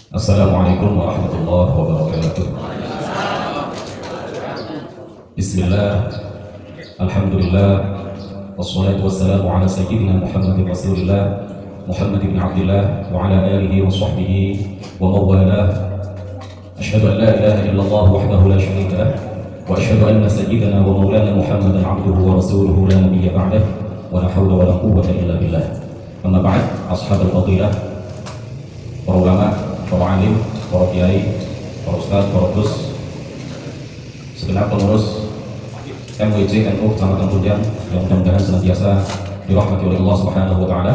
Assalamualaikum warahmatullahi wabarakatuh. Bismillah, alhamdulillah, wassalatu wassalamu ala sayyidina Muhammadin Rasulillah, Muhammad ibn Abdillah, wa ala alihi wa sahbihi wa mawalah. Asyhadu an la ilaha illallah wahdahu la syarika lah, wa asyhadu anna sayyidina wa maulana Muhammadan abduhu wa rasuluhu la nabiyya ba'dah, wa la hawla wa la quwwata illa billah. Amma ba'd, ashabul fadilah, para ulama, para alim, para kiai, para ustaz, para gus, segenap pengurus MWJ NU Kecamatan Tunjang yang mudah-mudahan senantiasa dirahmati oleh Allah Subhanahu wa taala.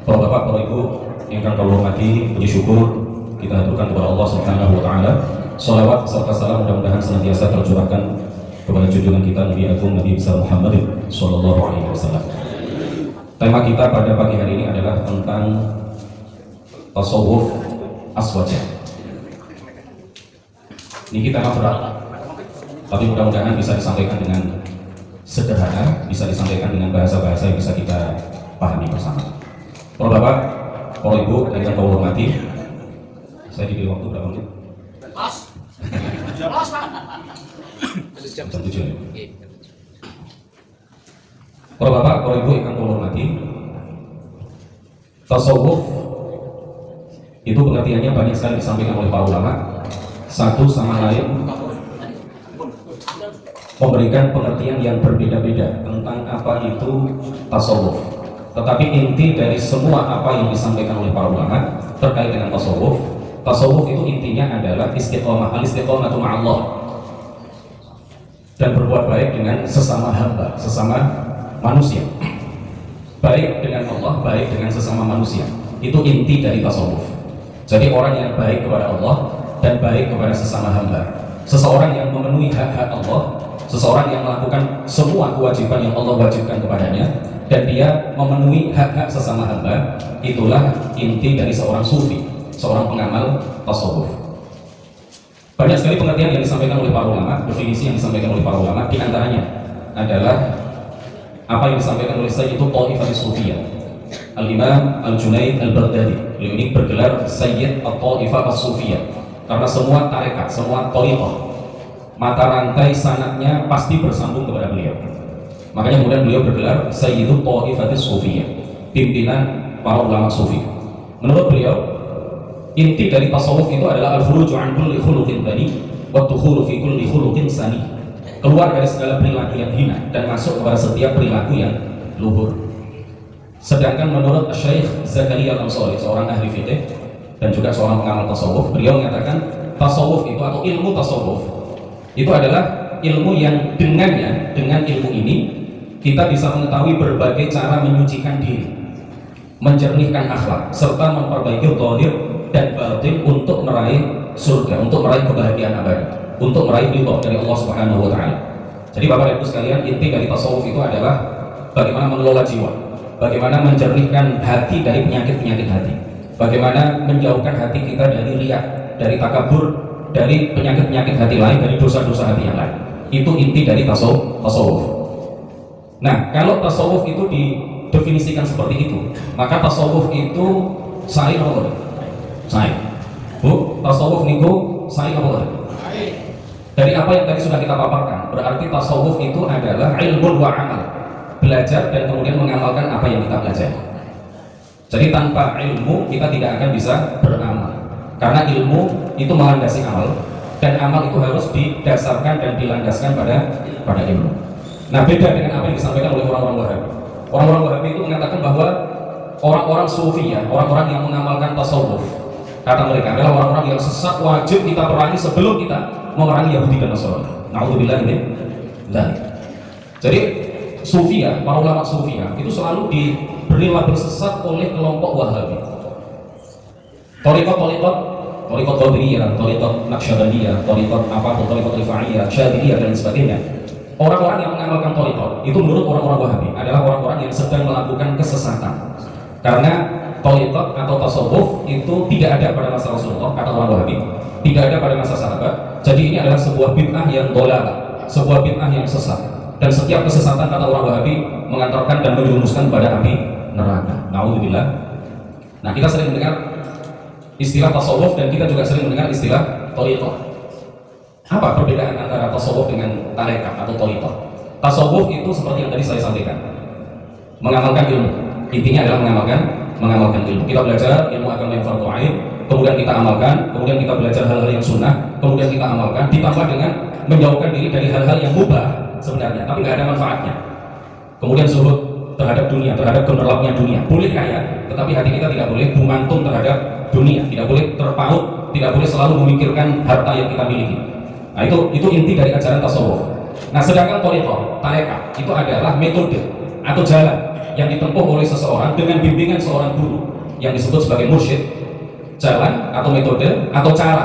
Para bapak, para ibu yang kami hormati, puji syukur kita haturkan kepada Allah Subhanahu wa taala. Shalawat serta salam mudah-mudahan senantiasa tercurahkan kepada junjungan kita Nabi Agung Nabi besar Muhammad sallallahu alaihi wasallam. Tema kita pada pagi hari ini adalah tentang tasawuf aswaja. Ini kita berat, tapi mudah-mudahan bisa disampaikan dengan sederhana, bisa disampaikan dengan bahasa-bahasa yang bisa kita pahami bersama. Para bapak, para ibu, dan yang kau hormati, saya diberi waktu berapa menit? Jam 7 ya? Para bapak, para ibu yang kau hormati, tasawuf itu pengertiannya banyak sekali disampaikan oleh para ulama, satu sama lain memberikan pengertian yang berbeda-beda tentang apa itu tasawuf. Tetapi inti dari semua apa yang disampaikan oleh para ulama terkait dengan tasawuf, tasawuf itu intinya adalah istiqomah, al-istiqomatu ma'allah, dan berbuat baik dengan sesama hamba, sesama manusia, baik dengan Allah, baik dengan sesama manusia. Itu inti dari tasawuf. Jadi orang yang baik kepada Allah dan baik kepada sesama hamba, seseorang yang memenuhi hak-hak Allah, seseorang yang melakukan semua kewajiban yang Allah wajibkan kepadanya, dan dia memenuhi hak-hak sesama hamba, itulah inti dari seorang sufi, seorang pengamal tasawuf. Banyak sekali pengertian yang disampaikan oleh para ulama, definisi yang disampaikan oleh para ulama, di antaranya adalah apa yang disampaikan oleh Sayyid Ta'ifatus Sufiyah, Al-Imam Al-Junaid Al-Baghdadi. Beliau ini bergelar Sayyid At-Ta'ifah As-Sufiyah karena semua tarekat, semua thariqah, mata rantai sanadnya pasti bersambung kepada beliau. Makanya kemudian beliau bergelar Sayyidut Ta'ifatus Sufiyah, pimpinan para ulama sufi. Menurut beliau, inti dari tasawuf itu adalah al-khuruju an kulli khuluqin bani wa dukhulu fi kulli khuluqin sani. Keluar dari segala perilaku yang hina dan masuk kepada setiap perilaku yang luhur. Sedangkan menurut Syekh Zakaria Al-Ansari, seorang ahli fikih dan juga seorang pengamal tasawuf, beliau mengatakan tasawuf itu atau ilmu tasawuf itu adalah ilmu yang dengannya, dengan ilmu ini kita bisa mengetahui berbagai cara menyucikan diri, menjernihkan akhlak, serta memperbaiki zahir dan batin untuk meraih surga, untuk meraih kebahagiaan abadi, untuk meraih ridha dari Allah Subhanahu wa taala. Jadi Bapak Ibu sekalian, inti dari tasawuf itu adalah bagaimana mengelola jiwa, bagaimana menjernihkan hati dari penyakit-penyakit hati, bagaimana menjauhkan hati kita dari riya, dari takabur, dari penyakit-penyakit hati lain, dari dosa-dosa hati yang lain. Itu inti dari tasawuf. Nah, kalau tasawuf itu didefinisikan seperti itu, maka tasawuf itu sain apa? Sain. Bu, tasawuf niku sain apa? Dari apa yang tadi sudah kita paparkan, berarti tasawuf itu adalah ilmu wa amal, belajar dan kemudian mengamalkan apa yang kita pelajari. Jadi tanpa ilmu kita tidak akan bisa beramal, karena ilmu itu melandasi amal, dan amal itu harus didasarkan dan dilandaskan pada ilmu. Nah, beda dengan apa yang disampaikan oleh orang-orang Wahabi. Orang-orang Wahabi itu mengatakan bahwa orang-orang sufi, ya, orang-orang yang mengamalkan tasawuf, kata mereka adalah orang-orang yang sesat, wajib kita perangi sebelum kita memerangi Yahudi dan Nasrani. Na'udzubillah ini. Jadi Sufia, para ulama Sufia itu selalu diberi label sesat oleh kelompok Wahabi. Thariqat Qadiriyah, thariqat Naqsyabandiyah, thariqat Rifaiyah, Syadziliyah dan sebagainya. Orang-orang yang mengamalkan thariqat itu menurut orang-orang Wahabi adalah orang-orang yang sedang melakukan kesesatan. Karena thariqat atau tasawuf itu tidak ada pada masa Rasulullah, kata orang Wahabi, tidak ada pada masa sahabat. Jadi ini adalah sebuah bid'ah yang dhalalah, sebuah bid'ah yang sesat. Dan setiap kesesatan, kata orang Wahabi, mengantarkan dan menjerumuskan pada api neraka. Na'udzubillah. Nah, kita sering mendengar istilah tasawuf dan kita juga sering mendengar istilah thariqah. Apa perbedaan antara tasawuf dengan tarekat atau thariqah? Tasawuf itu seperti yang tadi saya sampaikan, mengamalkan ilmu. Intinya adalah mengamalkan ilmu. Kita belajar ilmu agama yang fardhu ain, kemudian kita amalkan, kemudian kita belajar hal-hal yang sunnah, kemudian kita amalkan, ditambah dengan menjauhkan diri dari hal-hal yang mubah sebenarnya, tapi nggak ada manfaatnya. Kemudian zuhud terhadap dunia, terhadap gemerlapnya dunia. Boleh kaya, tetapi hati kita tidak boleh bumantung terhadap dunia, tidak boleh terpaut, tidak boleh selalu memikirkan harta yang kita miliki. Nah itu inti dari ajaran tasawuf. Nah sedangkan thariqah, tarekat itu adalah metode atau jalan yang ditempuh oleh seseorang dengan bimbingan seorang guru yang disebut sebagai mursyid. Jalan atau metode atau cara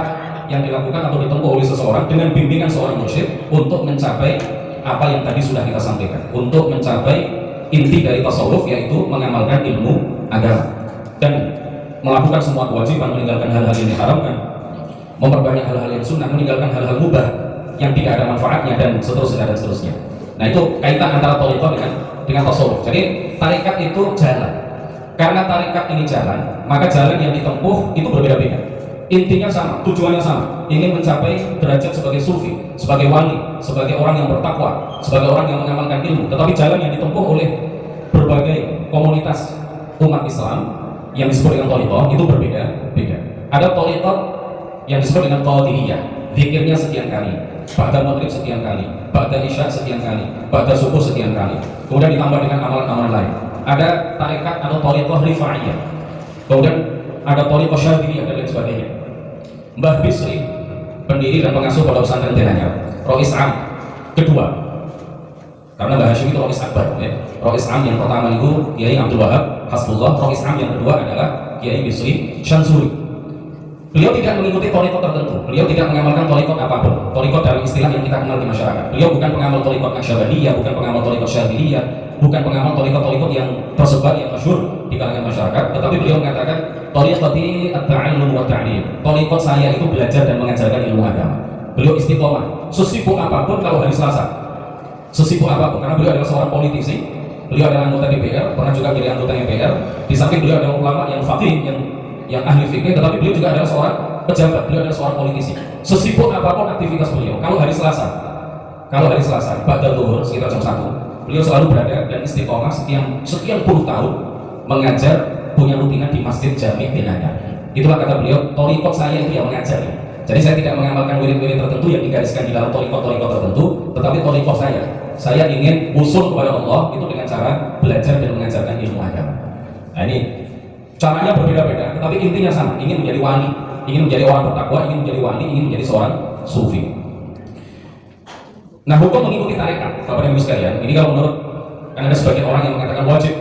yang dilakukan atau ditempuh oleh seseorang dengan bimbingan seorang mursyid untuk mencapai apa yang tadi sudah kita sampaikan, untuk mencapai inti dari tasawuf, yaitu mengamalkan ilmu agama dan melakukan semua kewajiban, meninggalkan hal-hal yang diharamkan, memperbanyak hal-hal yang sunnah, meninggalkan hal-hal mubah yang tidak ada manfaatnya, dan seterusnya dan seterusnya. Nah itu kaitan antara thariqah dengan tasawuf. Jadi tarekat itu jalan. Karena tarekat ini jalan, maka jalan yang ditempuh itu berbeda-beda. Intinya sama, tujuannya sama, ingin mencapai derajat sebagai sufi, sebagai wali, sebagai orang yang bertakwa, sebagai orang yang mengamalkan ilmu. Tetapi jalan yang ditempuh oleh berbagai komunitas umat Islam yang disebut dengan thariqah itu berbeda-beda. Ada thariqah yang disebut dengan qadiriyah, zikirnya sekian kali, ba'da maghrib sekian kali, ba'da isya sekian kali, ba'da subuh sekian kali, kemudian ditambah dengan amalan-amalan lain. Ada tarekat atau thariqah rifa'iyah, kemudian ada thariqah syadhiliyah dan lain sebagainya. Mbah Bisri, pendiri dan pengasuh Pondok Pesantren Tenanyar, Rois Am kedua, karena Mbah Hashim itu Rois Akbar, ya. Rois Am yang pertama itu Kiai Abdul Wahab Hasbullah, Rois Am yang kedua adalah Kiai Bisri Syansuri. Beliau tidak mengikuti thariqah tertentu, beliau tidak mengamalkan thariqah apapun, thariqah dalam istilah yang kita kenal di masyarakat. Beliau bukan pengamal thariqah Naqsyabandiyah, bukan pengamal thariqah Syadhiliyah, bukan pengamal thariqah yang tersebar, yang masyhur di kalangan masyarakat, tetapi beliau mengatakan thariqati at-ta'allum wa ta'lim. Thariqah saya itu belajar dan mengajarkan ilmu agama. Beliau istiqomah, sesibuk apapun kalau hari Selasa, sesibuk apapun, karena beliau adalah seorang politisi, beliau adalah anggota DPR, pernah juga menjadi anggota MPR. Di samping beliau adalah ulama yang faqih, yang ahli fikih, tetapi beliau juga adalah seorang pejabat, beliau adalah seorang politisi. Sesibuk apapun aktivitas beliau, kalau hari Selasa, ba'da zuhur sekitar jam 1, beliau selalu berada dan istiqomah sekian puluh tahun mengajar, punya rutinan di Masjid Jami' Tenanyar. Itulah kata beliau, thariqah saya itu yang mengajari. Jadi saya tidak mengamalkan wirid-wirid tertentu yang digariskan di dalam thariqah tertentu, tetapi thariqah saya ingin usul kepada Allah itu dengan cara belajar dan mengajarkan ilmu agama. Nah ini caranya berbeda-beda, tetapi intinya sama, ingin menjadi wali, ingin menjadi orang bertakwa, ingin menjadi wali, ingin menjadi seorang sufi. Nah hukum mengikuti tarekat, Bapak dan Ibu sekalian, ini kalau menurut, kan ada sebagian orang yang mengatakan wajib,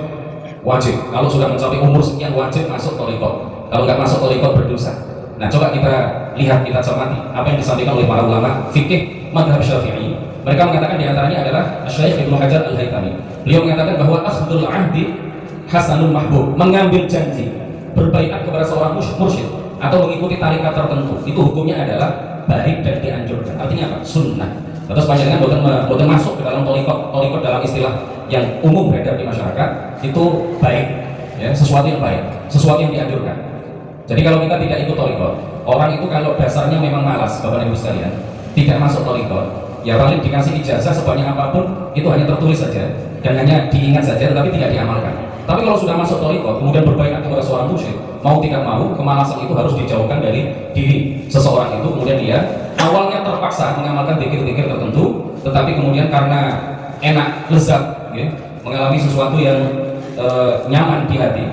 kalau sudah mencapai umur sekian wajib masuk thariqah, kalau nggak masuk thariqah berdosa. Nah coba kita lihat, kita cermati apa yang disampaikan oleh para ulama fikih mazhab Syafi'i. Mereka mengatakan diantaranya adalah Syekh Ibnu Hajar Al-Haytami. Beliau mengatakan bahwa akhdul ahdi hasanul mahbub, mengambil janji, berbaiat kepada seorang mursyid atau mengikuti tarekat tertentu, itu hukumnya adalah baik dan dianjurkan. Artinya apa? Sunnah. Terus panjenengan boten masuk ke dalam thariqah dalam istilah yang umum beredar di masyarakat, itu baik, ya, sesuatu yang baik, sesuatu yang dianjurkan. Jadi kalau kita tidak ikut thariqah, orang itu kalau dasarnya memang malas, Bapak dan Ibu sekalian, tidak masuk thariqah, ya paling dikasih ijazah sebanyak apapun, itu hanya tertulis saja dan hanya diingat saja, tetapi tidak diamalkan. Tapi kalau sudah masuk thariqah, kemudian berbaikat kepada seorang mursyid, mau tidak mau, kemalasan itu harus dijauhkan dari diri seseorang itu. Kemudian dia awalnya terpaksa mengamalkan zikir-zikir tertentu, tetapi kemudian karena enak, lezat, ya, mengalami sesuatu yang nyaman di hati,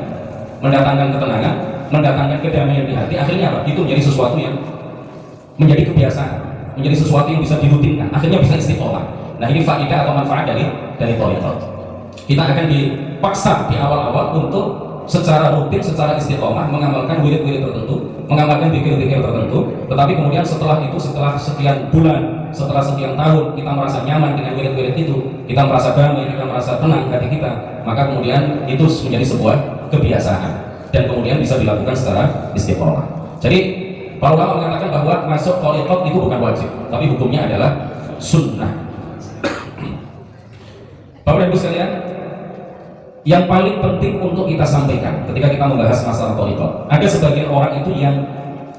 mendatangkan ketenangan, mendatangkan kedamaian di hati, akhirnya apa? Itu menjadi sesuatu yang menjadi kebiasaan, menjadi sesuatu yang bisa dirutinkan, akhirnya bisa istiqomah. Nah ini faidah atau manfaat dari thariqah. Kita akan dipaksa di awal-awal untuk secara rutin, secara istiqomah mengamalkan wirid-wirid tertentu, mengamalkan zikir-zikir tertentu, tetapi kemudian setelah itu, setelah sekian bulan, setelah sekian tahun kita merasa nyaman dengan wirid-wirid itu, kita merasa damai, kita merasa tenang hati kita, maka kemudian itu menjadi sebuah kebiasaan dan kemudian bisa dilakukan secara istiqomah. Jadi para ulama mengatakan bahwa masuk thariqah itu bukan wajib, tapi hukumnya adalah sunnah. Bapak dan Ibu sekalian, yang paling penting untuk kita sampaikan ketika kita membahas masalah thariqah. Ada sebagian orang itu yang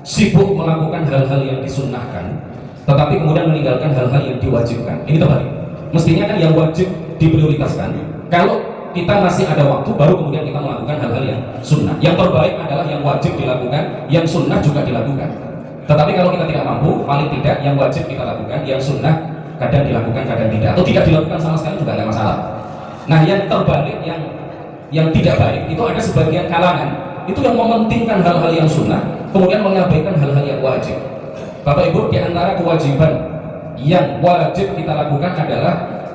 sibuk melakukan hal-hal yang disunnahkan, tetapi kemudian meninggalkan hal-hal yang diwajibkan. Ini terbalik. Mestinya kan yang wajib diprioritaskan. Kalau kita masih ada waktu, baru kemudian kita melakukan hal-hal yang sunnah. Yang terbaik adalah yang wajib dilakukan, yang sunnah juga dilakukan. Tetapi kalau kita tidak mampu, paling tidak yang wajib kita lakukan, yang sunnah kadang dilakukan, kadang tidak, atau tidak dilakukan sama sekali juga tidak masalah. Nah, yang terbalik, yang tidak baik itu ada sebagian kalangan itu yang mementingkan hal-hal yang sunnah, kemudian mengabaikan hal-hal yang wajib. Bapak Ibu, di antara kewajiban yang wajib kita lakukan adalah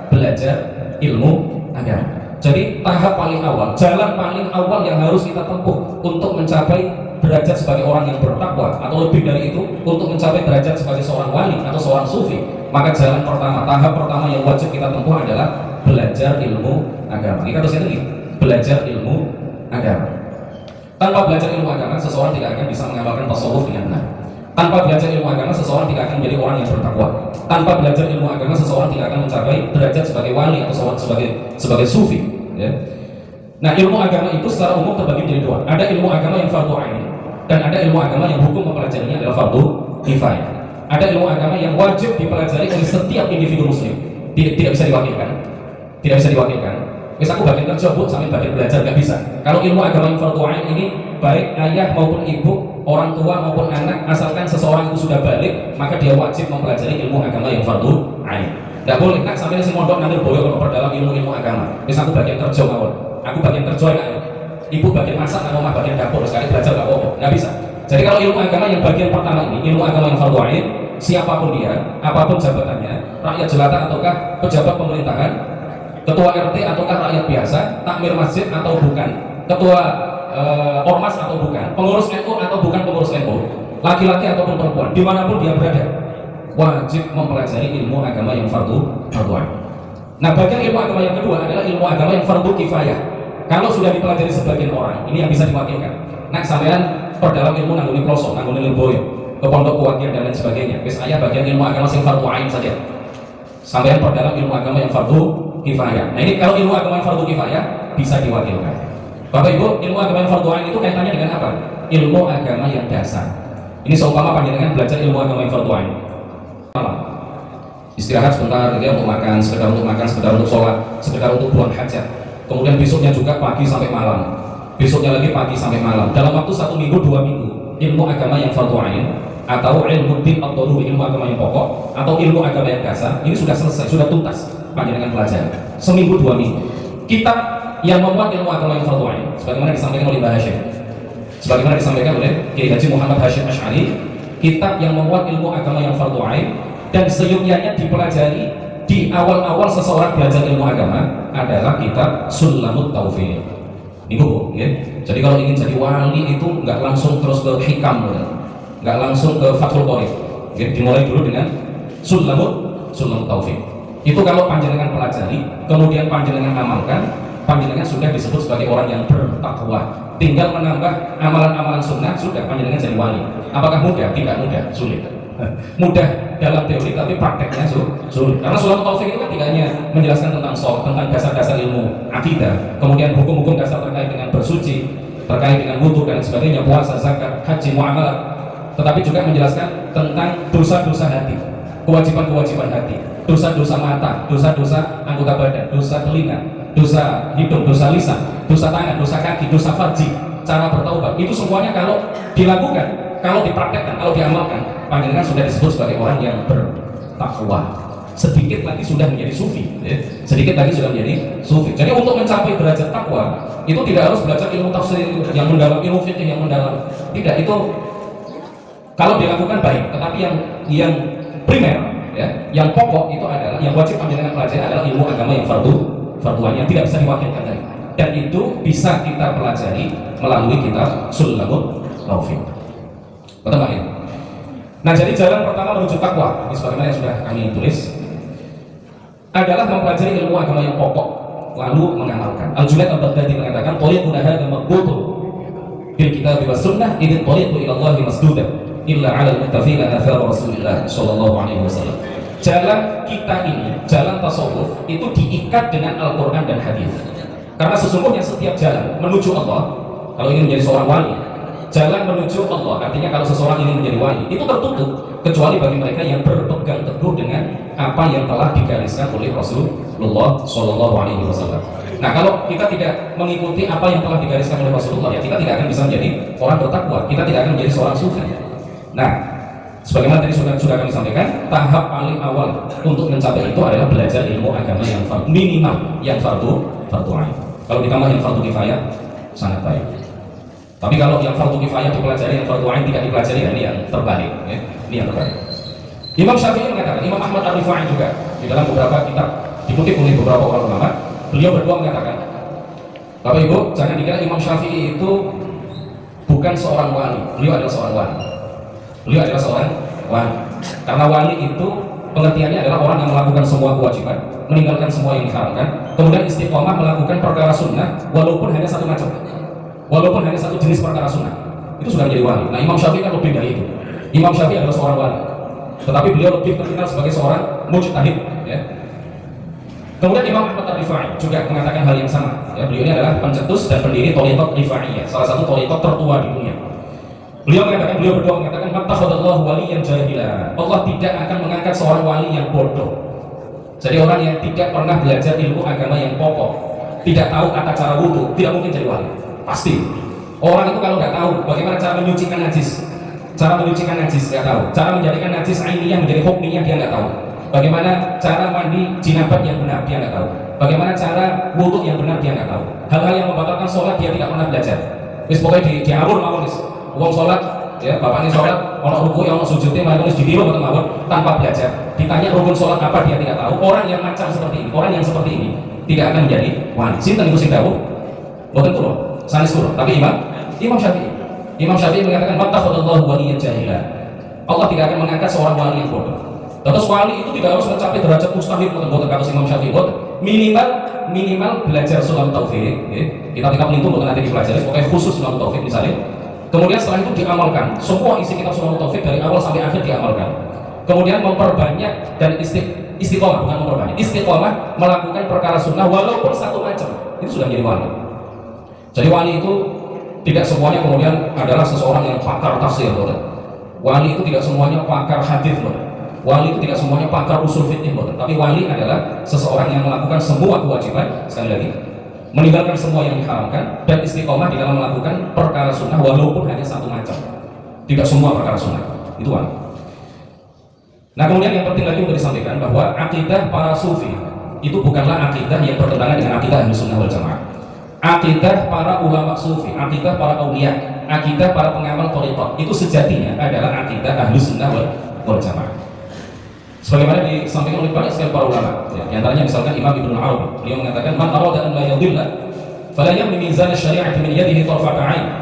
belajar ilmu agama. Jadi tahap paling awal, jalan paling awal yang harus kita tempuh untuk mencapai derajat sebagai orang yang bertakwa, atau lebih dari itu untuk mencapai derajat sebagai seorang wali atau seorang sufi, maka jalan pertama, tahap pertama yang wajib kita tempuh adalah belajar ilmu agama. Kita harus ingat, belajar ilmu agama. Tanpa belajar ilmu agama, seseorang tidak akan bisa mengamalkan tasawuf dengan benar. Tanpa belajar ilmu agama, seseorang tidak akan menjadi orang yang bertakwa. Tanpa belajar ilmu agama, seseorang tidak akan mencapai derajat sebagai wali atau sebagai sufi. Ya. Nah, ilmu agama itu secara umum terbagi menjadi dua. Ada ilmu agama yang fardu ain, dan ada ilmu agama yang hukum mempelajarinya adalah fardu kifayah. Ada ilmu agama yang wajib dipelajari oleh setiap individu muslim. Tidak bisa diwakilkan. Tidak bisa diwakilkan. Misal aku bagian kerja, Bu, sambil bagian belajar, nggak bisa. Kalau ilmu agama yang fardu ain ini, baik ayah maupun ibu, orang tua maupun anak, asalkan seseorang itu sudah balik, maka dia wajib mempelajari ilmu agama yang fardu ain. Nggak boleh, nak sampai si mondok nanti boleh kalau perdalam ilmu agama. Misal aku bagian kerja, aku bagian kerja, ibu bagian masak, rumah bagian dapur, sekali belajar nggak apa-apa, nggak bisa. Jadi kalau ilmu agama yang bagian pertama ini, ilmu agama yang fardu ain, siapapun dia, apapun jabatannya, rakyat jelata ataukah pejabat pemerintahan, ketua RT ataukah rakyat biasa, takmir masjid atau bukan, ketua ormas atau bukan, pengurus NU atau bukan pengurus NU, laki-laki ataupun perempuan, dimanapun dia berada, wajib mempelajari ilmu agama yang fardu ain. Nah, bagian ilmu agama yang kedua adalah ilmu agama yang fardu kifayah. Kalau sudah dipelajari sebagian orang, ini yang bisa diwakilkan. Nah, sampean perdalam ilmu nangguni pelosok, nangguni leboyo, ke pondok kuwakian dan lain sebagainya. Wis ayah bagian ilmu agama yang fardu ain saja. Sampean perdalam ilmu agama yang fardu kifayah. Nah, ini kalau ilmu agama yang fardu kifayah bisa diwakilkan. Bapak Ibu, ilmu agama yang fardu ain itu kaitannya dengan apa? Ilmu agama yang dasar. Ini seumpama panjenengan belajar ilmu agama yang fardu ain. Istirahat sebentar, dia untuk makan, sekedar untuk sholat, sekedar untuk buang hajat. Kemudian besoknya juga pagi sampai malam, besoknya lagi pagi sampai malam. Dalam waktu 1 minggu, 2 minggu, ilmu agama yang fardu ain atau ilmu din atau ilmu agama yang pokok atau ilmu agama yang dasar ini sudah selesai, sudah tuntas panjenengan pelajari. Seminggu, 2 minggu. Kitab yang membuat ilmu agama yang fardu ain, sebagaimana disampaikan oleh Mbah Hashim, sebagaimana disampaikan oleh Kiai Haji Muhammad Hashim Asy'ari, kitab yang membuat ilmu agama yang fardu ain dan seyogyanya dipelajari di awal-awal seseorang belajar ilmu agama adalah kitab Sulamut Taufiq. Ini Bu, ya. Jadi kalau ingin jadi wali itu nggak langsung terus ke hikam, nggak langsung ke Fathul Qorib. Ya, dimulai dulu dengan Sulamut Taufiq. Itu kalau panjenengan pelajari, kemudian panjenengan amalkan, panjenengan sudah disebut sebagai orang yang bertakwa. Tinggal menambah amalan-amalan sunnah, sudah panjenengan jadi wali. Apakah mudah? Tidak mudah, sulit. Mudah dalam teori, tapi prakteknya sulit. Karena Sulamut Taufiq itu kan tidak hanya menjelaskan tentang sholat, tentang dasar-dasar ilmu akidah, kemudian hukum-hukum dasar terkait dengan bersuci, terkait dengan wudhu dan sebagainya, puasa, zakat, haji, muamalah, tetapi juga menjelaskan tentang dosa-dosa hati, kewajiban-kewajiban hati, dosa-dosa mata, dosa-dosa anggota badan, dosa telinga, dosa hidung, dosa lisan, dosa tangan, dosa kaki, dosa farji, cara bertaubat. Itu semuanya kalau dilakukan, kalau dipraktekkan, kalau diamalkan, panjenengan sudah disebut sebagai orang yang bertakwa. Sedikit lagi sudah menjadi sufi, ya. Sedikit lagi sudah menjadi sufi. Jadi untuk mencapai derajat takwa itu tidak harus belajar ilmu tafsir yang mendalam, ilmu fikih yang mendalam. Tidak, itu kalau dilakukan baik, tetapi yang primer, ya, yang pokok itu adalah yang wajib panjenengan pelajari adalah ilmu agama yang fardu ain yang tidak bisa diwakilkan tadi. Dan itu bisa kita pelajari melalui kitab Sulamut Taufiq. Betul Pak ya? Nah, jadi jalan pertama menuju takwa, ini sebagaimana yang sudah kami tulis, adalah mempelajari ilmu agama yang pokok, lalu mengamalkan. Al-Junaid Al-Baghdadi mengatakan, "Thariqun hadza maqbutun bil kitab was sunnah, idh thariqu ila Allah masdudah, illa 'ala al-muttafina athar Rasulillah sallallahu alaihi wasallam." Jalan kita ini, jalan tasawuf itu diikat dengan Al-Qur'an dan hadis. Karena sesungguhnya setiap jalan menuju Allah, kalau ingin menjadi seorang wali, jalan menuju Allah, artinya kalau seseorang ingin menjadi wali, itu tertutup kecuali bagi mereka yang berpegang teguh dengan apa yang telah digariskan oleh Rasulullah Shallallahu Alaihi Wasallam. Nah, kalau kita tidak mengikuti apa yang telah digariskan oleh Rasulullah, ya kita tidak akan bisa menjadi orang bertakwa, kita tidak akan menjadi seorang sufi. Nah, sebagaimana tadi sudah kami sampaikan, tahap paling awal untuk mencapai itu adalah belajar ilmu agama yang minimal, yang fardu ain. Kalau ditambah yang fardu kifayah, sangat baik. Tapi kalau yang fardu kifayah dipelajari, yang fardu ain tidak dipelajari, ya, ini yang terbalik. Ya. Ini yang terbalik. Imam Syafi'i mengatakan, Imam Ahmad Ar-Rifai juga di dalam beberapa kitab dikutip oleh beberapa orang ulama, beliau berdua mengatakan, Bapak Ibu, jangan dikira Imam Syafi'i itu bukan seorang wali. Beliau adalah seorang wali. Beliau adalah seorang wali. Karena wali itu pengertiannya adalah orang yang melakukan semua kewajiban, meninggalkan semua yang diharamkan, kemudian istiqomah melakukan perkara sunnah walaupun hanya satu macam, walaupun hanya satu jenis perkara sunnah, itu sudah menjadi wali. Nah, Imam Syafi'i kan lebih dari itu. Imam Syafi'i adalah seorang wali, tetapi beliau lebih terkenal sebagai seorang mujtahid, ya. Kemudian Imam Ahmad Ar-Rifai juga mengatakan hal yang sama, ya. Beliau ini adalah pencetus dan pendiri thariqah Rifaiyah, salah satu thariqah tertua di dunia. Beliau berdua mengatakan, mattakhadallahu waliyan jahila. Allah tidak akan mengangkat seorang wali yang bodoh. Jadi orang yang tidak pernah belajar ilmu agama yang pokok, tidak tahu tata cara wudu, tidak mungkin jadi wali. Pasti. Orang itu kalau nggak tahu bagaimana cara menyucikan najis, nggak tahu. Cara menjadikan najis ainiyah menjadi hukmiyah, dia nggak tahu. Bagaimana cara mandi jinabat yang benar, dia nggak tahu. Bagaimana cara wudu yang benar, dia nggak tahu. Hal-hal yang membatalkan sholat dia tidak pernah belajar. Wis pokoknya diawur mawon wis. Wong sholat, ya bapaknya sholat, ono ruku, ono sujudnya, malah tulis ditiru atau mawon tanpa belajar. Ditanya rukun sholat apa, dia tidak tahu. Orang yang macam seperti ini, orang yang seperti ini tidak akan menjadi wali. Sinten iku sing dawuh? Mboten kula, sanes kula, tapi Imam Syafi'i mengatakan, mattakhadallahu waliyan jahila. Allah tidak akan mengangkat seorang wali yang bodoh. Terus wali itu tidak harus mencapai derajat mustahil, mboten kata Imam Syafi'i, minimal belajar sulam taufik, ya. Kitab-kitab itu mboten nanti dipelajari, pokoknya khusus sulam taufik misalnya. Kemudian setelah itu diamalkan, semua isi kitab sulam taufik dari awal sampai akhir diamalkan. Kemudian memperbanyak dan istiqomah, bukan memperbanyak, istiqomah melakukan perkara sunnah walaupun satu macam, itu sudah menjadi wali. Jadi wali itu tidak semuanya kemudian adalah seseorang yang pakar tafsir, betul. Wali itu tidak semuanya pakar hadis, betul. Wali itu tidak semuanya pakar usul fikih, betul. Tapi wali adalah seseorang yang melakukan semua kewajiban, sekali lagi, meninggalkan semua yang diharamkan dan istiqomah di dalam melakukan perkara sunnah walaupun hanya satu macam, tidak semua perkara sunnah, itu wali. Nah, kemudian yang penting lagi untuk disampaikan bahwa akidah para sufi itu bukanlah akidah yang bertentangan dengan akidah Ahlus Sunnah wal Jamaah. Akidah para ulama sufi, akidah para aulia, akidah para pengamal thariqah itu sejatinya adalah akidah Ahlus Sunnah wal Jamaah. Sebagaimana disampaikan oleh banyak sekali para ulama, ya, di antaranya misalkan Imam Ibnu Arabi, beliau mengatakan, man arada an la yadhilla fala yamli mizan asy-syari'ati min yadihi tarfata 'ain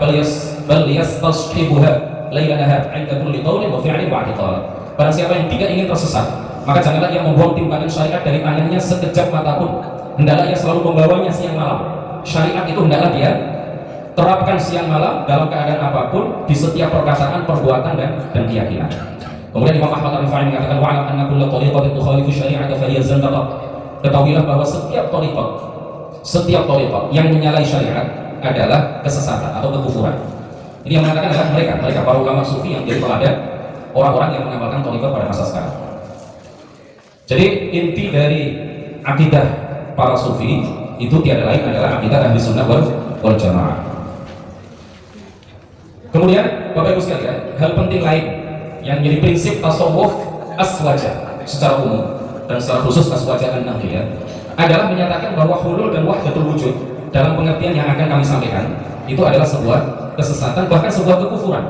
bal yastashibuha laila nahar 'inda kulli qawlin wa fi'lin wa i'tiqad. Barang siapa yang tidak ingin tersesat, maka janganlah ia membuang timbangan syariat dari tangannya sekejap mata pun. Hendaklah ia selalu membawanya siang malam. Syariat itu hendaklah dia terapkan siang malam dalam keadaan apapun di setiap perkataan, perbuatan dan keyakinan. Kemudian Imam Ahmad Ar-Rifai mengatakan, wa'lam anna kulla tariqatin tukhalifu syari'ata fa hiya zandaqah. Ketahuilah bahwa setiap tariqat yang menyalahi syariat adalah kesesatan atau kekufuran. Ini yang mengatakan adalah mereka para ulama sufi yang jadi teladan orang-orang yang mengamalkan tariqat pada masa sekarang. Jadi inti dari akidah para sufi itu tiada lain adalah akidah Ahlus Sunnah wal Jamaah. Kemudian Bapak Ibu sekalian, hal penting lain yang menjadi prinsip tasawuf aswajah secara umum dan secara khusus aswajah an-nahdiyah adalah menyatakan bahwa hulul dan wahdatul wujud dalam pengertian yang akan kami sampaikan itu adalah sebuah kesesatan, bahkan sebuah kekufuran.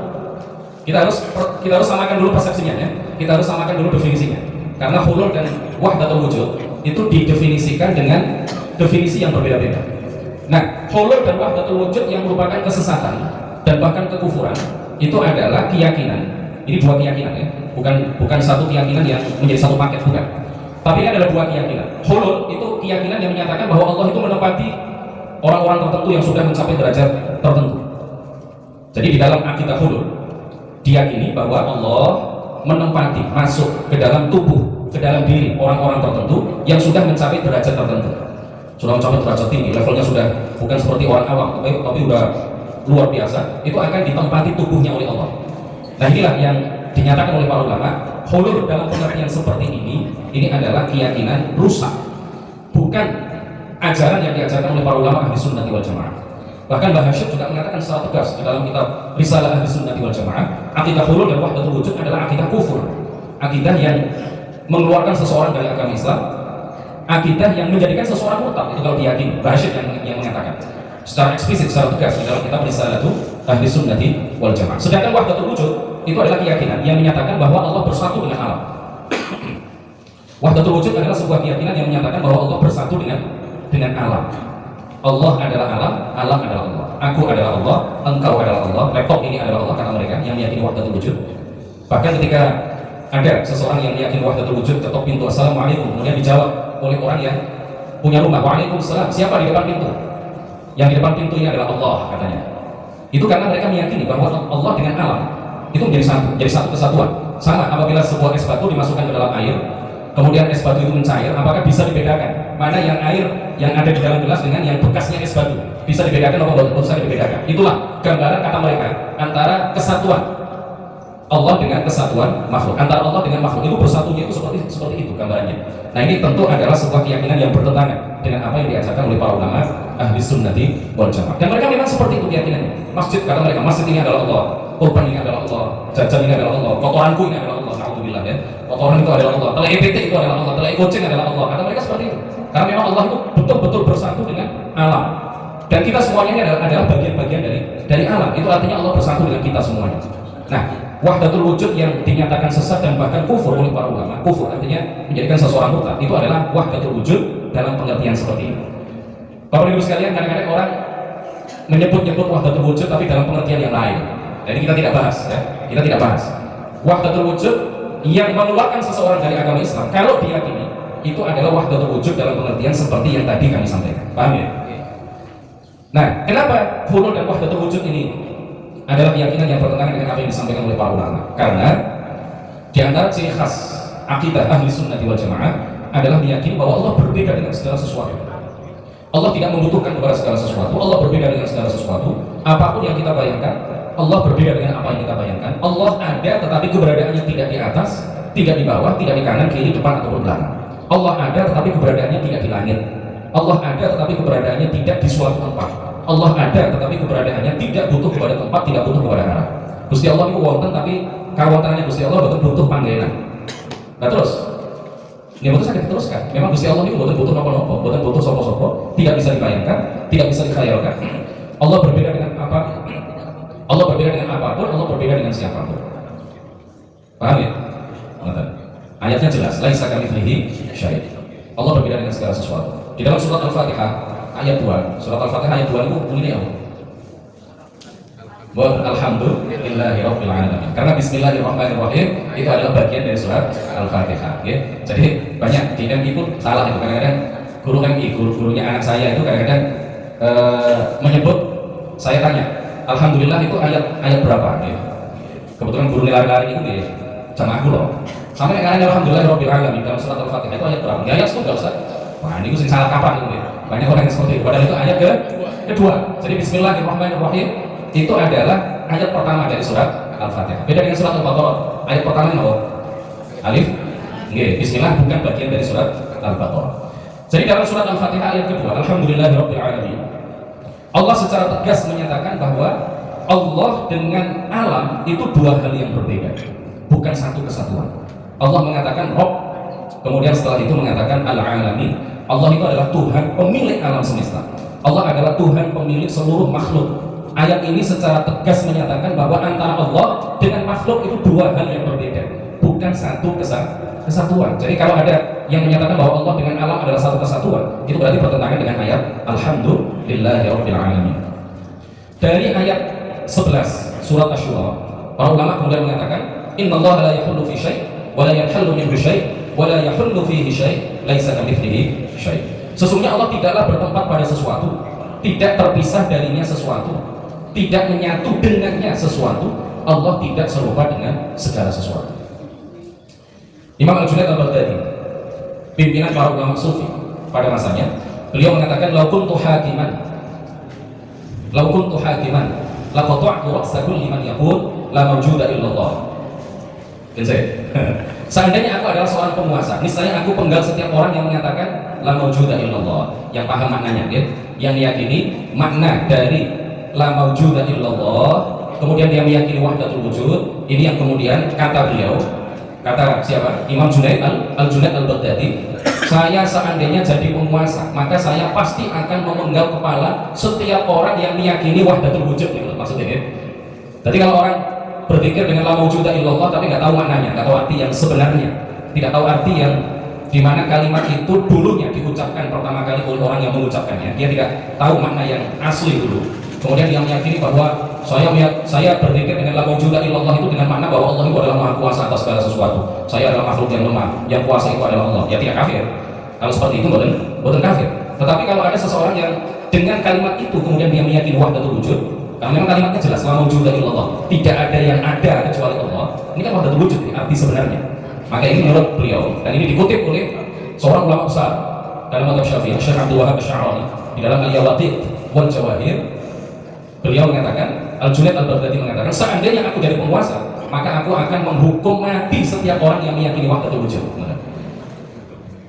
Kita harus samakan dulu persepsinya, ya. Kita harus samakan dulu definisinya. Karena hulul dan wahdatul wujud itu didefinisikan dengan definisi yang berbeda-beda. Nah, hulul dan wahdatul wujud yang merupakan kesesatan dan bahkan kekufuran itu adalah keyakinan. Ini dua keyakinan, ya, bukan satu keyakinan yang menjadi satu paket, bukan. Tapi ini adalah dua keyakinan. Hulul itu keyakinan yang menyatakan bahwa Allah itu menempati orang-orang tertentu yang sudah mencapai derajat tertentu. Jadi di dalam akidah hulul diyakini bahwa Allah menempati, masuk ke dalam tubuh, ke dalam diri orang-orang tertentu yang sudah mencapai derajat tertentu. sudah mencapai derajat tinggi, levelnya sudah bukan seperti orang awam, tapi udah luar biasa, itu akan ditempati tubuhnya oleh Allah. Nah inilah yang dinyatakan oleh para ulama, hulul dalam pengertian seperti ini adalah keyakinan rusak, bukan ajaran yang diajarkan oleh para ulama ahli sunnah wal jamaah. Bahkan Mbah Hashim juga mengatakan secara tegas di dalam kitab Risalah Ahli Sunnah wal Jamaah, akidah hulul dan wahdatul wujud adalah akidah kufur, akidah yang mengeluarkan seseorang dari agama Islam, akidah yang menjadikan seseorang murtad. Itu kalau diyakini, Mbah Hashim yang mengatakan secara eksplisit, secara tegas di dalam kitab Risalah Ahli Sunnah wal Jamaah. Sedangkan wahdatul wujud itu adalah keyakinan yang menyatakan bahwa Allah bersatu dengan alam. Wahdatul wujud adalah sebuah keyakinan yang menyatakan bahwa Allah bersatu dengan alam. Allah adalah alam, alam adalah Allah. Aku adalah Allah, engkau adalah Allah, laptop ini adalah Allah, kata mereka yang meyakini wahdatul wujud. Bahkan ketika ada seseorang yang meyakini wahdatul wujud, ketok pintu, assalamualaikum, kemudian dijawab oleh orang yang punya rumah, waalaikumsalam, siapa di depan pintu? Yang di depan pintu ini adalah Allah, katanya. Itu karena mereka meyakini bahwa Allah dengan alam itu menjadi satu kesatuan. Sama apabila sebuah es batu dimasukkan ke dalam air, kemudian es batu itu mencair, apakah bisa dibedakan mana yang air yang ada di dalam gelas dengan yang bekasnya es batu? Bisa dibedakan atau tidak bisa dibedakan? Itulah gambaran kata mereka antara kesatuan Allah dengan kesatuan makhluk, antara Allah dengan makhluk itu bersatunya itu seperti itu gambarannya. Nah ini tentu adalah sebuah keyakinan yang bertentangan dengan apa yang diajarkan oleh para ulama ahli sunnati wal jamaah. Dan mereka memang seperti itu keyakinannya. Masjid, kata mereka, masjid ini adalah Allah, kurban ini adalah Allah, jajan ini adalah Allah, kotoranku ini adalah Allah, na'udzubillah ya, kotoran itu adalah Allah, tele EPT itu adalah Allah, tele kucing adalah Allah. Kata mereka seperti itu. Karena memang Allah itu betul-betul bersatu dengan alam. Dan kita semuanya ini adalah bagian-bagian dari alam. Itu artinya Allah bersatu dengan kita semuanya. Nah, wahdatul wujud yang dinyatakan sesat dan bahkan kufur oleh para ulama, kufur artinya menjadikan seseorang murtad, itu adalah wahdatul wujud dalam pengertian seperti ini. Bapak Ibu sekalian, kadang-kadang orang menyebut-nyebut wahdatul wujud tapi dalam pengertian yang lain. Jadi kita tidak bahas ya. Kita tidak bahas. Wahdatul wujud yang mengeluarkan seseorang dari agama Islam kalau diyakini itu adalah wahdatul wujud dalam pengertian seperti yang tadi kami sampaikan. Paham ya? Nah, kenapa hulul dan wahdatul wujud ini adalah keyakinan yang bertentangan dengan apa yang disampaikan oleh para ulama? Karena di antara ciri khas akidah ahli sunnah wal jamaah adalah meyakini bahwa Allah berbeda dengan segala sesuatu. Allah tidak membutuhkan kepada segala sesuatu. Allah berbeda dengan segala sesuatu. Apapun yang kita bayangkan, Allah berbeda dengan apa yang kita bayangkan. Allah ada, tetapi keberadaannya tidak di atas, tidak di bawah, tidak di kanan, kiri, depan ataupun belakang. Allah ada, tetapi keberadaannya tidak di langit. Allah ada, tetapi keberadaannya tidak di suatu tempat. Allah ada, tetapi keberadaannya tidak butuh kepada tempat, tidak butuh kepada arah. Gusti Allah itu wonten, tapi kawontenannya Gusti Allah betul butuh panggilan. Nah terus, ini betul saya diteruskan. Memang Gusti Allah itu betul butuh nopo-nopo, betul butuh sopo-sopo, tidak bisa dibayangkan, tidak bisa dikhayalkan. Allah berbeda dengan apa? Allah berbeda dengan apapun, Allah berbeda dengan siapapun. Paham ya? Ayatnya jelas, laisa kamitslihi syai'. Allah berbeda dengan segala sesuatu. Di dalam surat Al-Fatihah ayat 2, surat Al-Fatihah ayat 2 itu bunyinya apa? Alhamdulillahirabbil alamin. Karena bismillahirrahmanirrahim itu adalah bagian dari surat Al-Fatihah, ya. Jadi banyak di MI pun salah itu, kadang-kadang guru MI, gurunya anak saya itu kadang-kadang menyebut, saya tanya, alhamdulillah itu ayat berapa? Ya. Kebetulan guru lari-lari itu di jamaah loh. Sampai yang alhamdulillahirabbil alamin dalam surat Al-Fatihah itu ayat berapa? Ya ayat sudah Ustaz. Wah, ini sing salah kapan itu ya. Banyak orang yang seperti itu. Padahal itu ayat kedua. Jadi bismillahirrahmanirrahim itu adalah ayat pertama dari surat Al-Fatihah. Beda dengan surat Al-Baqarah. Ayat pertama apa? Alif. Nggih, bismillah bukan bagian dari surat Al-Baqarah. Jadi dalam surat Al-Fatihah ayat kedua, alhamdulillahirabbil alamin. Allah secara tegas menyatakan bahwa Allah dengan alam itu dua hal yang berbeda, bukan satu kesatuan. Allah mengatakan Rabb, kemudian setelah itu mengatakan Al-Alamin. Allah itu adalah Tuhan pemilik alam semesta. Allah adalah Tuhan pemilik seluruh makhluk. Ayat ini secara tegas menyatakan bahwa antara Allah dengan makhluk itu dua hal yang berbeda, bukan satu kesatuan. Jadi kalau ada yang menyatakan bahwa Allah dengan alam adalah satu kesatuan, itu berarti bertentangan dengan ayat Alhamdulillahirabbil alamin. Dari ayat 11 surat Asy-Syura, para ulama kemudian mengatakan innallaha la yahullu fi syai' wa la yanhallu minhu syai' wa la yahullu fihi syai' laisa kamitslihi syai'. Sesungguhnya Allah tidaklah bertempat pada sesuatu, tidak terpisah darinya sesuatu, tidak menyatu dengannya sesuatu. Allah tidak serupa dengan segala sesuatu. Imam Al-Junaid Al-Baghdadi, pimpinan para ulama sufi pada masanya, Beliau mengatakan lau kuntu hakiman laqata'tu ra'sa kulli man yaqul la mawjuda illallah. Seandainya aku adalah seorang penguasa, misalnya aku penggal setiap orang yang mengatakan la mawjuda illallah, yang paham maknanya, ya, yang meyakini makna dari la mawjuda illallah, kemudian dia meyakini wahdatul wujud. Ini yang kemudian kata beliau, kata siapa? Imam Junaid al-Junaid al-Baghdadi, saya seandainya jadi penguasa, maka saya pasti akan memenggal kepala setiap orang yang meyakini wahdatul wujud, gitu maksudnya, ya. Jadi kalau orang berpikir dengan la mawjuda illallah tapi nggak tahu maknanya, nggak tahu arti yang sebenarnya, tidak tahu arti yang dimana kalimat itu dulunya diucapkan pertama kali oleh orang yang mengucapkannya, dia tidak tahu makna yang asli dulu. Kemudian dia meyakini bahwa saya berpikir dengan la mawjuda illallah itu dengan makna bahwa Allah itu adalah maha kuasa atas segala sesuatu, saya adalah makhluk yang lemah, yang kuasa itu adalah Allah, ya tidak kafir. Kalau seperti itu bukan kafir. Tetapi kalau ada seseorang yang dengan kalimat itu kemudian dia meyakini wahdatul wujud, karena memang kalimatnya jelas, la mawjuda illallah, tidak ada yang ada kecuali Allah, ini kan wahdatul wujud, arti sebenarnya. Maka ini menurut beliau, dan ini dikutip oleh seorang ulama besar dalam mazhab Syafi'i, Syekh Abdul Wahab Asy-Sya'rani, di dalam Al-Yawaqit wal Jawahir, beliau mengatakan, Al-Junaid al-Baghdadi mengatakan, seandainya aku jadi penguasa, maka aku akan menghukum mati setiap orang yang meyakini wahdatul wujud.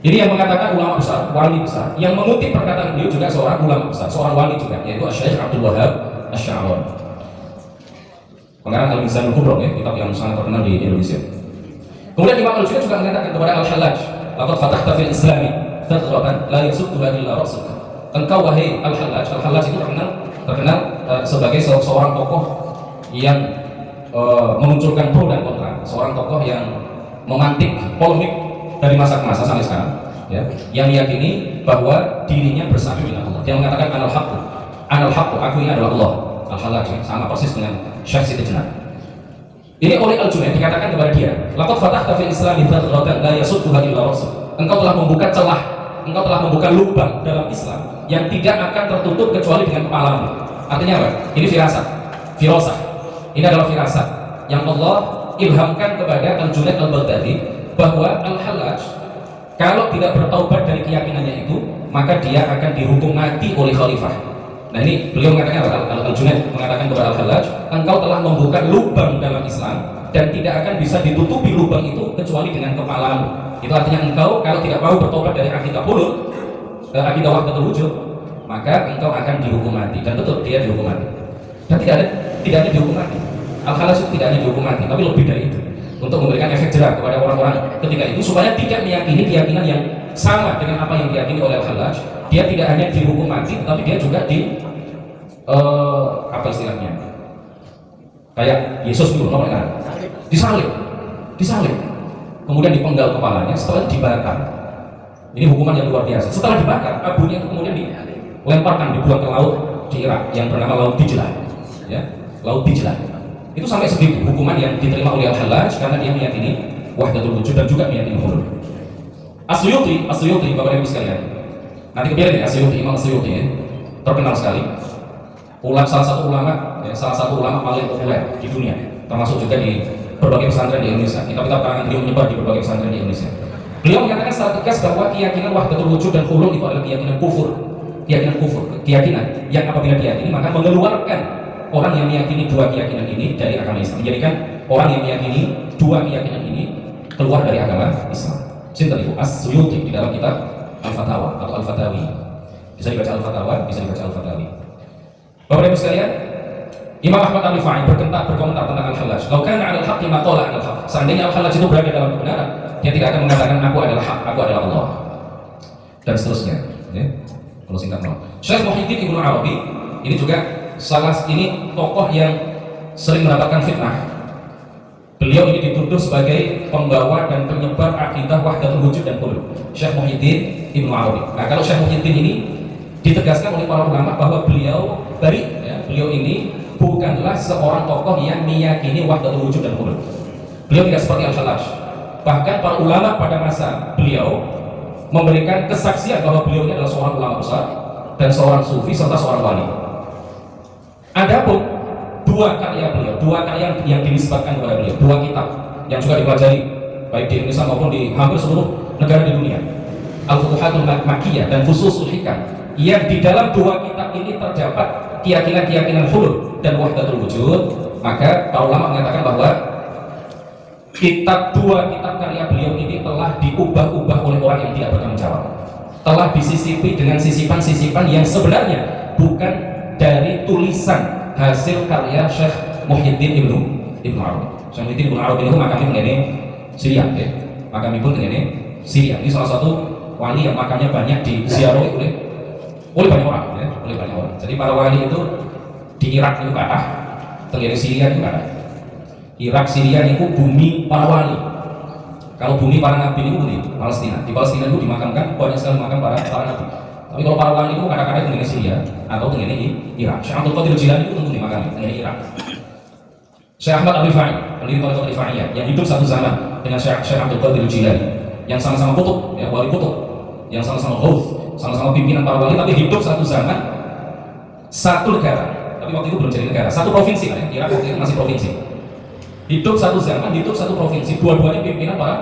Ini yang mengatakan ulama besar, wali besar, yang mengutip perkataan beliau juga seorang ulama besar, seorang wali juga, yaitu Syekh Abdul Wahab Asy-Sya'rani. Pengarang Al-Mizan Al-Kubra, ya, kitab yang sangat terkenal di Indonesia. Kemudian Imam Al-Junaid juga mengatakan kepada Al-Hallaj, laqad fatahta fil islami thaghran la yasudduha illa rasul. Engkau wahai Al-Hallaj, Al-Hallaj itu terkenal sebagai seorang tokoh yang memunculkan pro dan kontra, seorang tokoh yang memantik polemik dari masa ke masa sampai sekarang, ya, yang meyakini bahwa dirinya bersatu dengan Allah. Dia mengatakan anal haqqu, aku ini adalah Allah. Al-Hallaj sama persis dengan Syekh Siti Jenar. Ini oleh Al-Junaid dikatakan kepada dia, laqad fatahta fil islami thaghran la yasudduha illa rasul. Engkau telah membuka celah, engkau telah membuka lubang dalam Islam yang tidak akan tertutup kecuali dengan kepalamu. Artinya apa? Ini firasat. Ini adalah firasat yang Allah ilhamkan kepada Al-Junaid al-Baghdadi, bahwa Al-Hallaj kalau tidak bertaubat dari keyakinannya itu, maka dia akan dihukum mati oleh khalifah. Nah, ini beliau mengatakan, Al-Junaid mengatakan kepada Al-Hallaj, engkau telah membuka lubang dalam Islam dan tidak akan bisa ditutupi lubang itu kecuali dengan kepalamu. Itu artinya engkau kalau tidak mau bertobat dari akidah hulul, akidah wahdatul wujud, maka engkau akan dihukum mati. Dan betul, dia dihukum mati. Dan tidak ada dihukum mati. Al-Hallaj itu tidak hanya dihukum mati, tapi lebih dari itu, untuk memberikan efek jerah kepada orang-orang ketika itu supaya tidak meyakini keyakinan yang sama dengan apa yang diyakini oleh Al-Hallaj. Dia tidak hanya dihukum mati, tapi dia juga apa istilahnya, kayak Yesus dulu, disalib, kemudian dipenggal kepalanya, setelah dibakar. Ini hukuman yang luar biasa. Setelah dibakar, abunya itu kemudian dilemparkan, dibuang ke laut di Irak yang bernama Laut Dijlah, ya, Laut Dijlah. Itu sampai segitu hukuman yang diterima oleh Al-Hallaj karena dia meyakini wahdatul wujud dan juga meyakini hulul. As-Suyuti, Bapak Ibu sekalian, nanti kebiarin ya, Imam As-Suyuti, ya, terkenal sekali, salah satu ulama paling populer di dunia, termasuk juga di berbagai pesantren di Indonesia. Kitab-kitab karangan beliau menyebar di berbagai pesantren di Indonesia. Beliau menyatakan secara tegas bahwa keyakinan wahdatul wujud dan hulul itu adalah keyakinan kufur, keyakinan yang apabila diyakini maka mengeluarkan orang yang meyakini dua keyakinan ini dari agama Islam, menjadikan orang yang meyakini dua keyakinan ini keluar dari agama Islam. Sinten itu As-Suyuti di dalam kitab Al-Fatawa atau Al-Fatawi. Bisa dibaca Al-Fatawa, bisa dibaca Al-Fatawi. Bapak Ibu sekalian, Imam Ahmad Al-Rifai berkomentar tentang Al-Hallaj. Kalau kana 'alal haqqi ma qala 'alal haqq. Seandainya Al-Hallaj itu berada dalam kebenaran, dia tidak akan mengatakan aku adalah hak, aku adalah Allah. Dan seterusnya, ya. Kalau singkat mau. Syekh Muhyiddin Ibnu Arabi ini juga ini tokoh yang sering mendapatkan fitnah. Beliau ini dituduh sebagai pembawa dan penyebar akidah wahdatul wujud dan hulul. Syekh Muhyiddin Ibnu Arabi. Nah, kalau Syekh Muhyiddin ini ditegaskan oleh para ulama bahwa beliau beliau ini bukanlah seorang tokoh yang meyakini wahdatul wujud dan hulul. Beliau tidak seperti Al-Hallaj. Bahkan para ulama pada masa beliau memberikan kesaksian bahwa beliau ini adalah seorang ulama besar dan seorang sufi serta seorang wali. Adapun dua karya yang dinisbatkan kepada beliau, dua kitab yang juga dipelajari baik di Indonesia maupun di hampir seluruh negara di dunia. Al-Futuhatul Makkiyah dan Fususul Hikam, yang di dalam dua kitab ini terdapat keyakinan-keyakinan hulul dan wahdatul wujud, maka para ulama mengatakan bahwa dua kitab karya beliau ini telah diubah-ubah oleh orang yang tidak bertanggung jawab, telah disisipi dengan sisipan-sisipan yang sebenarnya bukan dari tulisan hasil karya Syekh Muhyiddin Ibnu Arabi. Syekh Muhyiddin Ibnu Arabi itu makamnya mengenai Syria, ya. Makamnya pun mengenai Syria. Ini salah satu wali yang makamnya banyak diziarahi oleh banyak orang, ya, oleh banyak orang. Jadi para wali itu di Irak itu kata, di Syria itu kata. Irak, Syria itu bumi para wali. Kalau bumi para nabi itu di Palestina. Di Palestina itu dimakamkan banyak sekali makam para nabi. Tapi kalau para wali itu kadang-kadang mengenai Syria atau mengenai Irak. Syekh Abdul Qadir Jilani itu tentu dimakamkan mengenai Irak. Syekh Ahmad Ar-Rifai, pendiri Tariqat Rifaiyah, yang hidup satu zaman dengan Syekh Abdul Qadir Jilani, yang sama-sama kutub, ya, wali kutub, yang sama-sama ghaus, sama-sama pimpinan para wali, tapi hidup satu zaman, satu negara. Tapi waktu itu belum jadi negara, satu provinsi kan, ya. Irak waktu itu masih provinsi. Hidup satu zaman, hidup satu provinsi, dua-duanya pimpinan para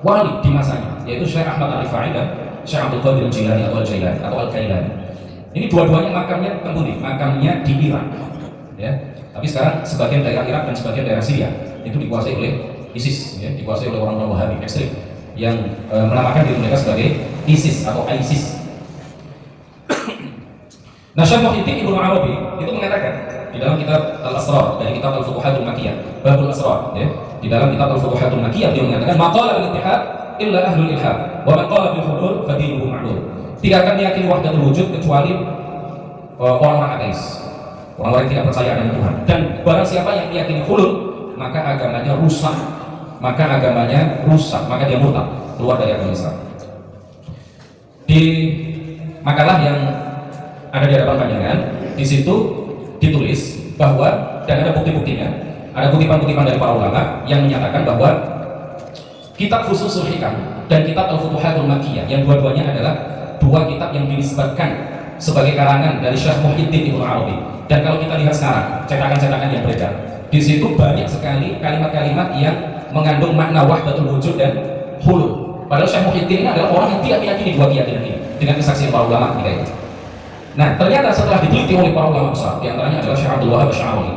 wali di masanya, yaitu Syekh Ahmad Ar-Rifai dan Syekh Abdul Qadir Jilani atau Al-Jailani atau Al-Kailani. Ini dua-duanya makamnya temudi, makamnya di Irak, ya. Tapi sekarang sebagian daerah Irak dan sebagian daerah Syria itu dikuasai oleh ISIS, ya, dikuasai oleh orang-orang Wahabi ekstrim yang menamakan diri mereka sebagai ISIS atau ISIS. Nah, Syekh Muhyiddin Ibnu Arabi itu mengatakan di dalam kitab Al-Asrar, dari kitab Al-Futuhatul Makkiyah, Babul Asrar, ya, di dalam kitab Al-Futuhatul Makkiyah dia mengatakan maqala bil ittihad illa ahlul ilhad wa man qala bil hulul fa dinuhu ma'lul. Tidak akan meyakini wahdatul wujud kecuali orang-orang ateis, orang-orang yang tidak percaya adanya Tuhan. Dan barang siapa yang meyakini hulul, maka agamanya rusak, maka dia murtad, keluar dari agama Islam. Di makalah yang ada di hadapan panjenengan, di situ ditulis bahwa, dan ada bukti-buktinya, ada kutipan-kutipan dari para ulama yang menyatakan bahwa kitab Fususul Hikam dan kitab Al-Futuhatul Makkiyah, yang dua-duanya adalah dua kitab yang dinisbatkan sebagai karangan dari Syekh Muhyiddin Ibnu Arabi. Dan kalau kita lihat sekarang cetakan-cetakan yang beredar, di situ banyak sekali kalimat-kalimat yang mengandung makna wahdatul wujud dan hulul. Padahal Syekh Muhyiddin ini adalah orang yang tidak meyakini dua keyakinan ini dengan kesaksian para ulama ketika itu. Nah, ternyata setelah diteliti oleh para ulama besar, diantaranya adalah Syekh Abdul Wahab Asy-Sy'arani,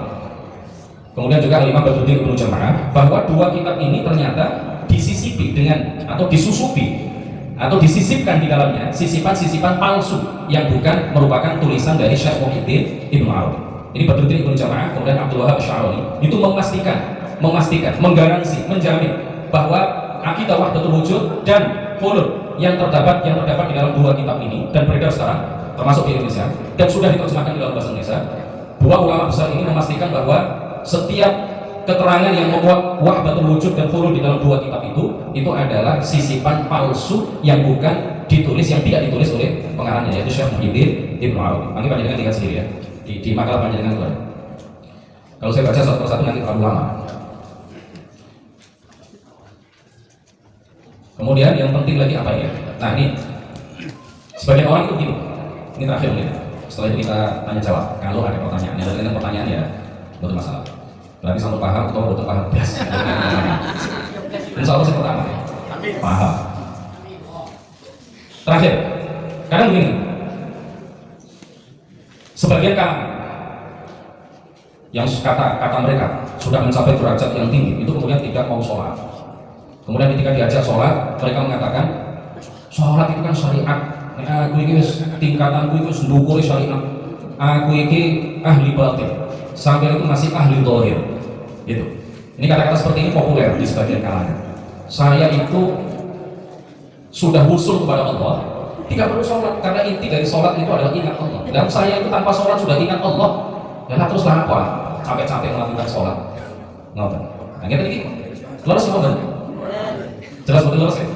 kemudian juga Imam Badruddin Ibnu Jamaah, bahwa dua kitab ini ternyata disisipi dengan atau disusupi atau disisipkan di dalamnya sisipan-sisipan palsu yang bukan merupakan tulisan dari Syekh Muhyiddin Ibnu Arabi. Ini Badruddin Ibnu Jamaah kemudian Abdul Wahab Asy-Sy'arani itu memastikan, menggaransi, menjamin bahwa akidah wahdatul wujud dan hulul yang terdapat di dalam dua kitab ini dan beredar sekarang termasuk di Indonesia dan sudah diterjemahkan di dalam bahasa Indonesia. Dua ulama besar ini memastikan bahwa setiap keterangan yang memuat wahdatul wujud dan hulul di dalam dua kitab itu adalah sisipan palsu yang bukan ditulis, yang tidak ditulis oleh pengarangnya, yaitu Syekh Muhyiddin Ibnu Arabi. Nanti panjenengan lihat sendiri ya di makalah panjenengan itu. Kalau saya baca satu persatu nanti terlalu lama. Kemudian yang penting lagi apa ya? Nah, ini sebagian orang itu begini. Ini terakhir mungkin. Setelah itu kita tanya jawab. Kalau ada pertanyaan, yang ada pertanyaan ya betul masalah. Berarti satu paham atau betul paham biasa. Insya Allah saya pertama ya. Paham. Terakhir, kadang begini. Sebagian kalangan yang kata mereka sudah mencapai derajat yang tinggi itu kemudian tidak mau sholat. Kemudian ketika diajak sholat, mereka mengatakan sholat itu kan syariat. Aku ini tingkatanku itu ndukuri syariat. Aku ini ahli batin. Sampai itu masih ahli dohir. Gitu. Ini kata-kata seperti ini populer di sebagian kalangan. Saya itu sudah usul kepada Allah, tidak perlu sholat karena inti dari sholat itu adalah ingat Allah. Dan saya itu tanpa sholat sudah ingat Allah. Ya teruslah apa? Capek-capek melakukan sholat. Ngoten. Nah, kita ini lurus ngoten. Jelas betul lurus ya?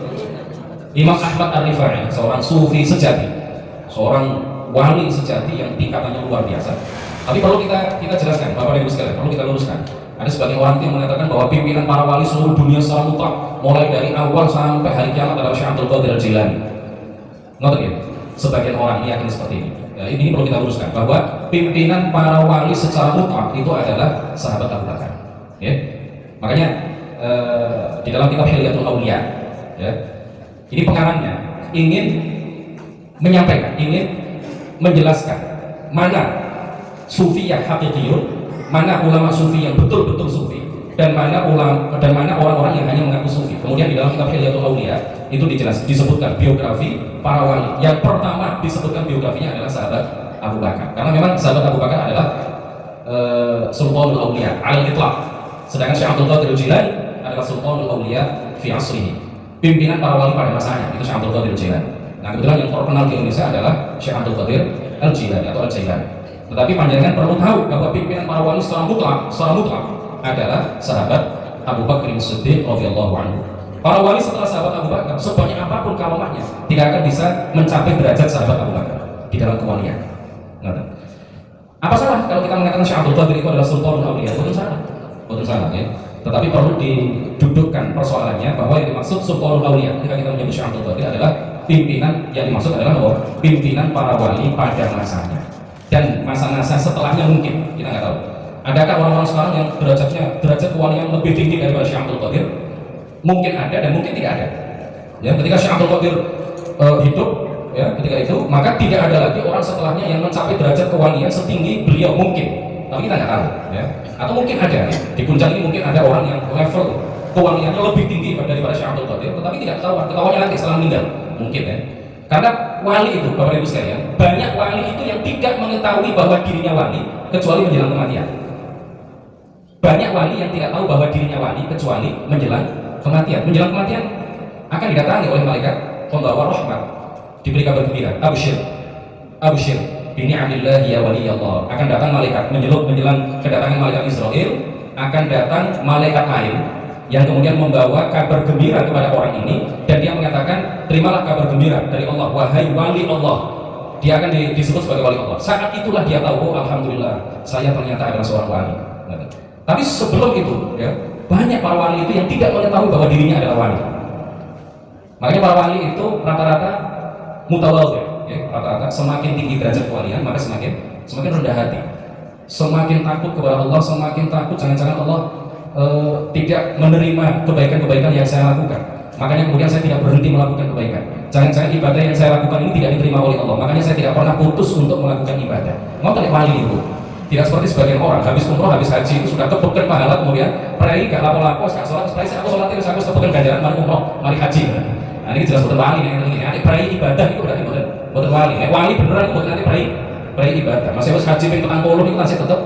Imam Ahmad Ar-Rifai, seorang sufi sejati, seorang wali sejati yang tingkatannya luar biasa. Tapi perlu kita jelaskan, Bapak dan Ibu sekalian, perlu kita luruskan. Ada sebagian orang yang mengatakan bahwa pimpinan para wali seluruh dunia secara mutlak, mulai dari awal sampai hari kiamat adalah Syekh Abdul Qadir Jilani. Ngerti ya? Sebagian orang yakin seperti ini. Ya, ini perlu kita luruskan bahwa pimpinan para wali secara mutlak itu adalah sahabat Abu Bakar. Ya? Makanya di dalam kitab Hilyatul Auliya, ya, ini pengarangnya ingin menyampaikan, ingin menjelaskan mana sufi yang hakikiyun, mana ulama sufi yang betul-betul sufi, dan mana orang-orang yang hanya mengaku sufi. Kemudian di dalam kitab Hilyatul Auliya itu disebutkan biografi para wali. Yang pertama disebutkan biografinya adalah sahabat Abu Bakar, karena memang sahabat Abu Bakar adalah Sultanul Auliya al-Itlaq, sedangkan Syekh Abdul Qadir Jilani adalah Sultanul Auliya fi asrihi, pimpinan para wali pada masanya. Itu Syekh Abdul Qadir Jilani. Nah, kebetulan yang terkenal di Indonesia adalah Syekh Abdul Qadir Al-Jilani atau Al-Jailani. Tetapi panjenengan perlu tahu bahwa pimpinan para wali secara mutlak adalah sahabat Abu Bakar As-Siddiq radhiyallahu anhu. Para wali setelah sahabat Abu Bakar, sebanyak apapun karomahnya, tidak akan bisa mencapai derajat sahabat Abu Bakar di dalam kewalian. Apa salah kalau kita mengatakan Syekh Abdul Qadir itu adalah Sultanul Auliya? Betul salah ya. Tetapi perlu didudukkan persoalannya bahwa yang dimaksud Sultanul Auliya ketika kita menyebut Syekh Abdul Qadir adalah pimpinan, yang dimaksud adalah pimpinan para wali pada masanya, dan masa-masa setelahnya mungkin kita nggak tahu. Adakah orang-orang sekarang yang derajat kewalian lebih tinggi daripada Syekh Abdul Qadir? Mungkin ada dan mungkin tidak ada. Ya, ketika Syekh Abdul Qadir hidup, ya, ketika itu maka tidak ada lagi orang setelahnya yang mencapai derajat kewalian setinggi beliau, mungkin. Tapi kita nggak tahu. Ya. Atau mungkin ada. Di puncak ini mungkin ada orang yang level kewaliannya lebih tinggi daripada Syekh Abdul Qadir, tetapi tidak ketahuannya nanti setelah meninggal. Mungkin ya. Karena wali itu, Bapak Ibu sekalian, banyak wali itu yang tidak mengetahui bahwa dirinya wali kecuali menjelang kematian. Banyak wali yang tidak tahu bahwa dirinya wali kecuali menjelang kematian. Menjelang kematian akan didatangi oleh malaikat pembawa rahmat, diberi kabar gembira, absyir bini'amillahi ya waliyallah. Akan datang malaikat menjelang kedatangan malaikat Israel, akan datang malaikat lain yang kemudian membawa kabar gembira kepada orang ini, dan dia mengatakan, terimalah kabar gembira dari Allah, wahai wali Allah. Dia akan disebut sebagai wali Allah. Saat itulah dia tahu, oh alhamdulillah, saya ternyata adalah seorang wali. Tapi sebelum itu, ya, banyak para wali itu yang tidak mengetahui bahwa dirinya adalah wali. Makanya para wali itu rata-rata mutawadhi, ya, rata-rata semakin tinggi derajat kewalian, maka semakin rendah hati, semakin takut kepada Allah, semakin takut jangan-jangan Allah tidak menerima kebaikan-kebaikan yang saya lakukan. Makanya kemudian saya tidak berhenti melakukan kebaikan. Jangan-jangan ibadah yang saya lakukan ini tidak diterima oleh Allah. Makanya saya tidak pernah putus untuk melakukan ibadah. Mau tak wali itu? Tidak seperti sebagian orang, habis umroh, habis haji itu sudah kebukan pahala, kemudian prai gak lapor-lapor, gak sholat, prai aku sholat terus, aku kebukan ganjaran, mari umroh, mari haji. Nah ini jelas betul wali nih. Nanti prai ibadah itu berarti betul wali. Wali beneran bukan nanti prai ibadah. Masih harus haji pengen 40 itu masih tetap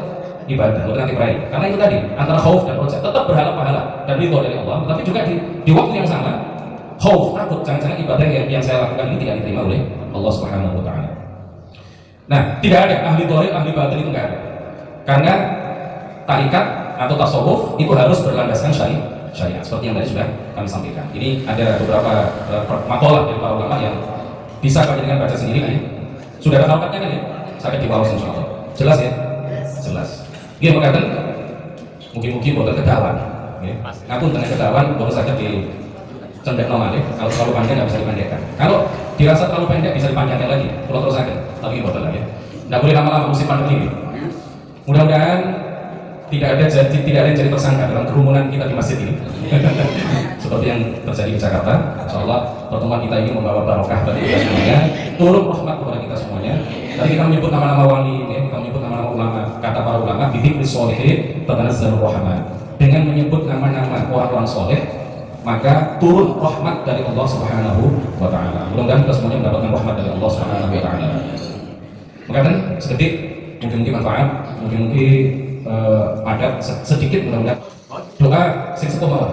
ibadah, bukan nanti prai. Karena itu tadi antara khauf dan roja, tetap berharap pahala dan ridho dari Allah, tapi juga di waktu yang sama khauf, takut jangan-jangan ibadah yang saya lakukan ini tidak diterima oleh Allah Subhanahu wa taala. Nah, tidak ada ahli dharir, ahli batin itu enggak ada. Karena tarikat atau tasawuf itu harus berlandaskan syariat seperti yang tadi sudah kami sampaikan. Ini ada beberapa makalah dari para ulama yang bisa kalian dengan baca sendiri kan ya. Sudah ada harokatnya kan ya? Saya di bawah insyaallah. Jelas ya? Jelas. Dia mengatakan mungkin boten kedawan. Ya. Ngapun tengah kedawan baru saja di cendek normal ya. Kalau terlalu panjang nggak bisa dipendekkan. Kalau dirasa terlalu pendek bisa dipanjangkan lagi. Kalau terus saja, tapi boten lagi ya. Nggak boleh lama-lama musim pandemi ini. Mudah-mudahan tidak ada yang jadi tersangka dalam kerumunan kita di masjid ini. Seperti yang terjadi di Jakarta. Insyaallah pertemuan kita ini membawa barokah bagi kita semuanya, turun rahmat kepada kita semuanya. Tadi kita menyebut nama-nama wali, ya, kita menyebut nama-nama ulama. Kata para ulama, bidzikri sholihin tatanazzalur rahmah. Dengan menyebut nama-nama orang-orang soleh, maka turun rahmat dari Allah Subhanahu wa taala. Mudah-mudahan kita semuanya mendapatkan rahmat dari Allah Subhanahu wa taala. Maka seketik mungkin manfaat, mungkin padat sedikit, mudah-mudahan doa sing sepuh mawon.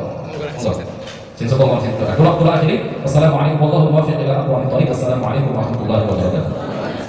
Sing sepuh mawon sing doa. Doa akhiri. Wassalamualaikum warahmatullahi wabarakatuh. Assalamualaikum warahmatullahi wabarakatuh.